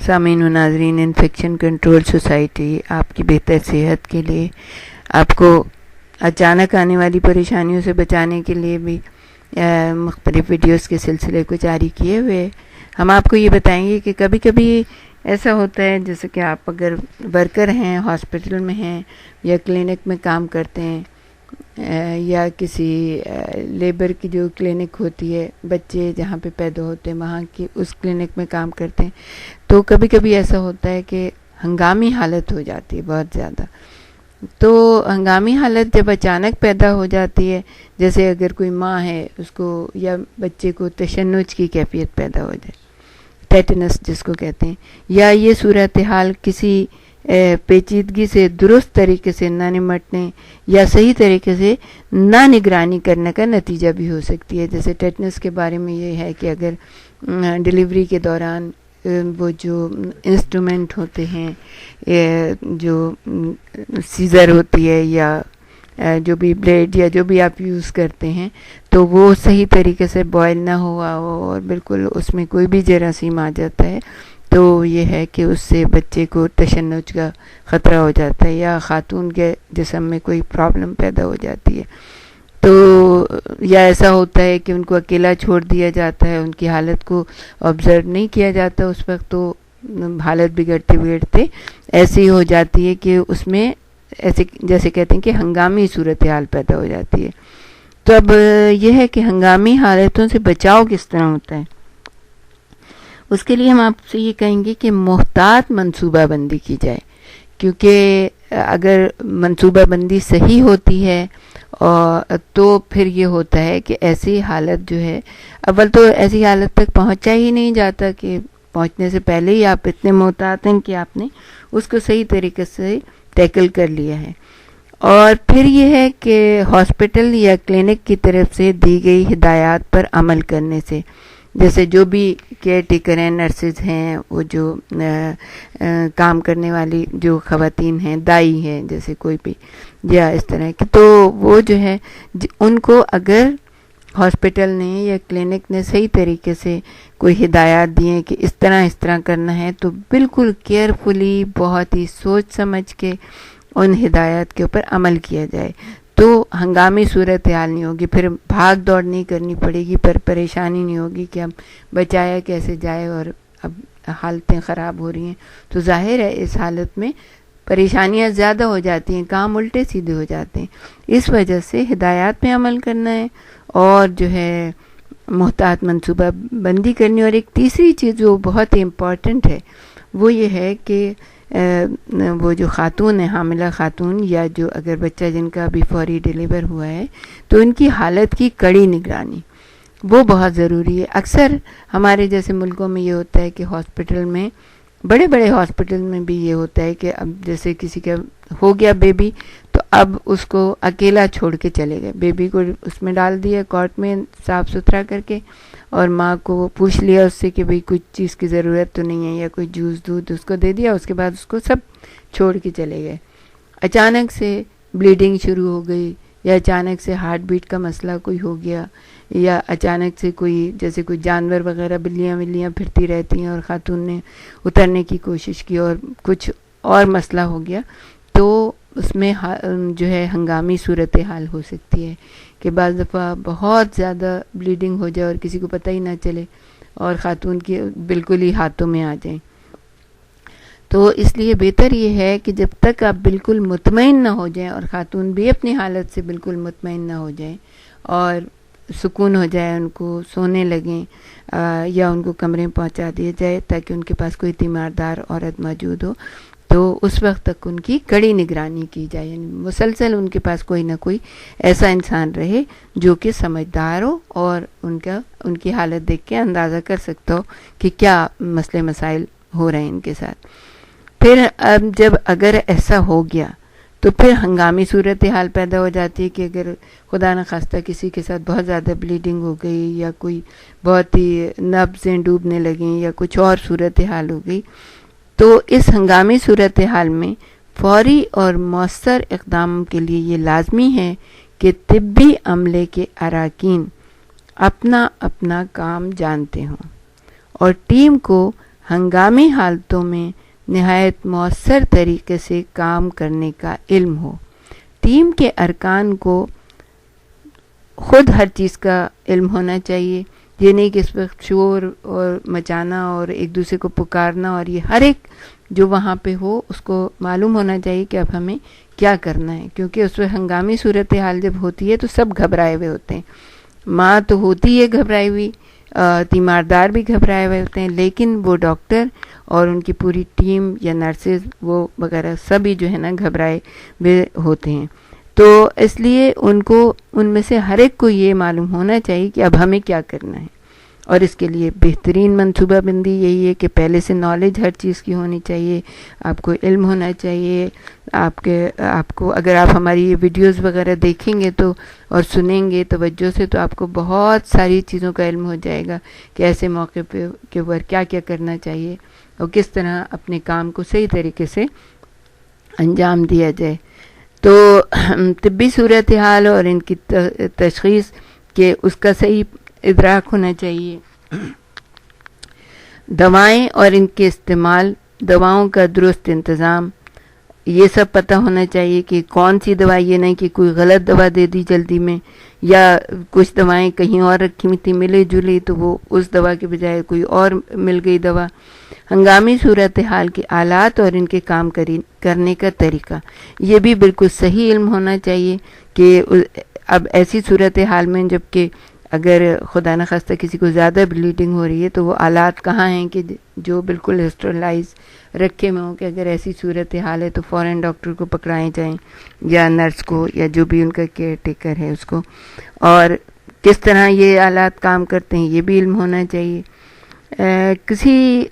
سامعین و ناظرین، انفیکشن کنٹرول سوسائٹی آپ کی بہتر صحت کے لیے، آپ کو اچانک آنے والی پریشانیوں سے بچانے کے لیے بھی مختلف ویڈیوز کے سلسلے کو جاری کیے ہوئے ہم آپ کو یہ بتائیں گے کہ کبھی کبھی ایسا ہوتا ہے، جیسے کہ آپ اگر ورکر ہیں، ہاسپٹل میں ہیں یا کلینک میں کام کرتے ہیں، یا کسی لیبر کی جو کلینک ہوتی ہے، بچے جہاں پہ پیدا ہوتے ہیں وہاں کی اس کلینک میں کام کرتے ہیں، تو کبھی کبھی ایسا ہوتا ہے کہ ہنگامی حالت ہو جاتی ہے بہت زیادہ. تو ہنگامی حالت جب اچانک پیدا ہو جاتی ہے، جیسے اگر کوئی ماں ہے اس کو یا بچے کو تشنج کی کیفیت پیدا ہو جائے، ٹیٹنس جس کو کہتے ہیں، یا یہ صورتحال کسی پیچیدگی سے درست طریقے سے نہ نمٹنے یا صحیح طریقے سے نہ نگرانی کرنے کا نتیجہ بھی ہو سکتی ہے. جیسے ٹیٹنس کے بارے میں یہ ہے کہ اگر ڈلیوری کے دوران وہ جو انسٹرومنٹ ہوتے ہیں، جو سیزر ہوتی ہے یا جو بھی بلیڈ یا جو بھی آپ یوز کرتے ہیں، تو وہ صحیح طریقے سے بوائل نہ ہوا ہو اور بالکل اس میں کوئی بھی جراثیم آ جاتا ہے، تو یہ ہے کہ اس سے بچے کو تشنج کا خطرہ ہو جاتا ہے، یا خاتون کے جسم میں کوئی پرابلم پیدا ہو جاتی ہے. تو یا ایسا ہوتا ہے کہ ان کو اکیلا چھوڑ دیا جاتا ہے، ان کی حالت کو آبزرو نہیں کیا جاتا اس وقت، تو حالت بگڑتے ایسی ہو جاتی ہے کہ اس میں ایسے جیسے کہتے ہیں کہ ہنگامی صورتحال پیدا ہو جاتی ہے. تو اب یہ ہے کہ ہنگامی حالتوں سے بچاؤ کس طرح ہوتا ہے. اس کے لیے ہم آپ سے یہ کہیں گے کہ محتاط منصوبہ بندی کی جائے، کیونکہ اگر منصوبہ بندی صحیح ہوتی ہے تو پھر یہ ہوتا ہے کہ ایسی حالت جو ہے، اول تو ایسی حالت تک پہنچا ہی نہیں جاتا کہ پہنچنے سے پہلے ہی آپ اتنے محتاط ہیں کہ آپ نے اس کو صحیح طریقے سے ٹیکل کر لیا ہے. اور پھر یہ ہے کہ ہاسپٹل یا کلینک کی طرف سے دی گئی ہدایات پر عمل کرنے سے، جیسے جو بھی کیئر ٹیکر ہیں، نرسز ہیں، وہ جو کام کرنے والی جو خواتین ہیں، دائی ہیں جیسے کوئی بھی، یا اس طرح کی، تو وہ جو ہے ان کو اگر ہاسپٹل نے یا کلینک نے صحیح طریقے سے کوئی ہدایات دی ہیں کہ اس طرح کرنا ہے، تو بالکل کیئرفلی، بہت ہی سوچ سمجھ کے ان ہدایات کے اوپر عمل کیا جائے، تو ہنگامی صورتحال نہیں ہوگی، پھر بھاگ دوڑ نہیں کرنی پڑے گی، پریشانی نہیں ہوگی کہ اب بچایا کیسے جائے اور اب حالتیں خراب ہو رہی ہیں. تو ظاہر ہے اس حالت میں پریشانیاں زیادہ ہو جاتی ہیں، کام الٹے سیدھے ہو جاتے ہیں. اس وجہ سے ہدایات پہ عمل کرنا ہے اور جو ہے محتاط منصوبہ بندی کرنی. اور ایک تیسری چیز جو بہت ہی امپورٹنٹ ہے وہ یہ ہے کہ وہ جو خاتون ہیں، حاملہ خاتون، یا جو اگر بچہ جن کا ابھی فوری ڈیلیور ہوا ہے، تو ان کی حالت کی کڑی نگرانی وہ بہت ضروری ہے. اکثر ہمارے جیسے ملکوں میں یہ ہوتا ہے کہ ہاسپٹل میں، بڑے بڑے ہاسپٹل میں بھی یہ ہوتا ہے کہ اب جیسے کسی کا ہو گیا بیبی، تو اب اس کو اکیلا چھوڑ کے چلے گئے، بیبی کو اس میں ڈال دیا کارٹ میں صاف ستھرا کر کے، اور ماں کو پوچھ لیا اس سے کہ بھئی کچھ چیز کی ضرورت تو نہیں ہے، یا کوئی جوس دودھ اس کو دے دیا، اس کے بعد اس کو سب چھوڑ کے چلے گئے. اچانک سے بلیڈنگ شروع ہو گئی، یا اچانک سے ہارٹ بیٹ کا مسئلہ کوئی ہو گیا، یا اچانک سے کوئی جیسے کوئی جانور وغیرہ بلیاں پھرتی رہتی ہیں اور خاتون نے اترنے کی کوشش کی اور کچھ اور مسئلہ ہو گیا، تو اس میں جو ہے ہنگامی صورتحال ہو سکتی ہے کہ بعض دفعہ بہت زیادہ بلیڈنگ ہو جائے اور کسی کو پتہ ہی نہ چلے اور خاتون کی بالکل ہی ہاتھوں میں آ جائیں. تو اس لیے بہتر یہ ہے کہ جب تک آپ بالکل مطمئن نہ ہو جائیں، اور خاتون بھی اپنی حالت سے بالکل مطمئن نہ ہو جائیں اور سکون ہو جائے، ان کو سونے لگیں یا ان کو کمرے میں پہنچا دیا جائے تاکہ ان کے پاس کوئی تیماردار عورت موجود ہو، تو اس وقت تک ان کی کڑی نگرانی کی جائے. یعنی مسلسل ان کے پاس کوئی نہ کوئی ایسا انسان رہے جو کہ سمجھدار ہو اور ان کی حالت دیکھ کے اندازہ کر سکتا ہو کہ کیا مسئلے مسائل ہو رہے ہیں ان کے ساتھ. پھر اب جب اگر ایسا ہو گیا تو پھر ہنگامی صورتحال پیدا ہو جاتی ہے کہ اگر خدا نخواستہ کسی کے ساتھ بہت زیادہ بلیڈنگ ہو گئی، یا کوئی بہت ہی نبضیں ڈوبنے لگیں، یا کچھ اور صورتحال ہو گئی، تو اس ہنگامی صورتحال میں فوری اور مؤثر اقدام کے لیے یہ لازمی ہے کہ طبی عملے کے اراکین اپنا کام جانتے ہوں اور ٹیم کو ہنگامی حالتوں میں نہایت مؤثر طریقے سے کام کرنے کا علم ہو۔ ٹیم کے ارکان کو خود ہر چیز کا علم ہونا چاہیے، یہ نہیں کہ اس وقت شور اور مچانا اور ایک دوسرے کو پکارنا، اور یہ ہر ایک جو وہاں پہ ہو اس کو معلوم ہونا چاہیے کہ اب ہمیں کیا کرنا ہے، کیونکہ اس وقت ہنگامی صورتحال جب ہوتی ہے تو سب گھبرائے ہوئے ہوتے ہیں۔ ماں تو ہوتی ہے گھبرائی ہوئی، تیماردار بھی گھبرائے ہوئے ہوتے ہیں، لیکن وہ ڈاکٹر اور ان کی پوری ٹیم یا نرسز وہ وغیرہ سبھی جو ہے نا گھبرائے ہوئے ہوتے ہیں۔ تو اس لیے ان میں سے ہر ایک کو یہ معلوم ہونا چاہیے کہ اب ہمیں کیا کرنا ہے، اور اس کے لیے بہترین منصوبہ بندی یہی ہے کہ پہلے سے نالج ہر چیز کی ہونی چاہیے، آپ کو علم ہونا چاہیے۔ آپ کو اگر آپ ہماری یہ ویڈیوز وغیرہ دیکھیں گے تو اور سنیں گے توجہ سے تو آپ کو بہت ساری چیزوں کا علم ہو جائے گا کہ ایسے موقع پہ کے اوپر کیا کیا کرنا چاہیے اور کس طرح اپنے کام کو صحیح طریقے سے انجام دیا جائے۔ تو طبی صورتحال اور ان کی تشخیص کے اس کا صحیح ادراک ہونا چاہیے۔ دوائیں اور ان کے استعمال، دواؤں کا درست انتظام، یہ سب پتہ ہونا چاہیے کہ کون سی دوائی، یہ نہیں کہ کوئی غلط دوا دے دی جلدی میں، یا کچھ دوائیں کہیں اور رکھی ہوئی تھی ملے جلی تو وہ اس دوا کے بجائے کوئی اور مل گئی دوا۔ ہنگامی صورتحال کے آلات اور ان کے کام کرنے کا طریقہ، یہ بھی بالکل صحیح علم ہونا چاہیے کہ اب ایسی صورتحال میں جب کہ اگر خدا نخواستہ کسی کو زیادہ بلیڈنگ ہو رہی ہے تو وہ آلات کہاں ہیں کہ جو بالکل اسٹرلائز رکھے میں ہوں کہ اگر ایسی صورتحال ہے تو فوراً ڈاکٹر کو پکڑائے جائیں یا نرس کو یا جو بھی ان کا کیئر ٹیکر ہے اس کو، اور کس طرح یہ آلات کام کرتے ہیں یہ بھی علم ہونا چاہیے۔ کسی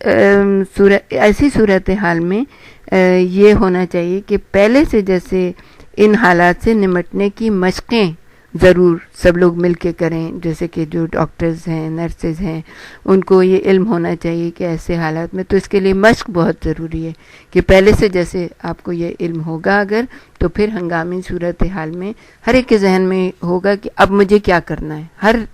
ایسی صورتحال میں یہ ہونا چاہیے کہ پہلے سے جیسے ان حالات سے نمٹنے کی مشقیں ضرور سب لوگ مل کے کریں، جیسے کہ جو ڈاکٹرز ہیں نرسز ہیں ان کو یہ علم ہونا چاہیے کہ ایسے حالات میں تو اس کے لیے مشق بہت ضروری ہے کہ پہلے سے جیسے آپ کو یہ علم ہوگا اگر تو پھر ہنگامی صورتحال میں ہر ایک کے ذہن میں ہوگا کہ اب مجھے کیا کرنا ہے۔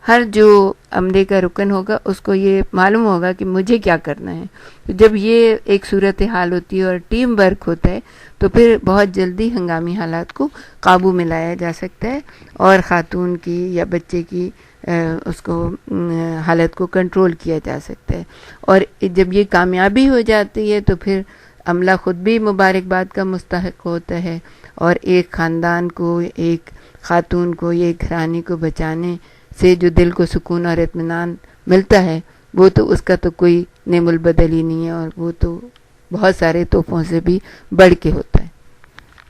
ہر جو عملے کا رکن ہوگا اس کو یہ معلوم ہوگا کہ مجھے کیا کرنا ہے۔ تو جب یہ ایک صورتحال ہوتی ہے اور ٹیم ورک ہوتا ہے تو پھر بہت جلدی ہنگامی حالات کو قابو میں لایا جا سکتا ہے اور خاتون کی یا بچے کی اس کو حالت کو کنٹرول کیا جا سکتا ہے۔ اور جب یہ کامیابی ہو جاتی ہے تو پھر عملہ خود بھی مبارکباد کا مستحق ہوتا ہے، اور ایک خاندان کو، ایک خاتون کو، ایک گھرانے کو بچانے سے جو دل کو سکون اور اطمینان ملتا ہے وہ تو اس کا تو کوئی نعم البدل ہی نہیں ہے، اور وہ تو بہت سارے تحفوں سے بھی بڑھ کے ہوتا ہے۔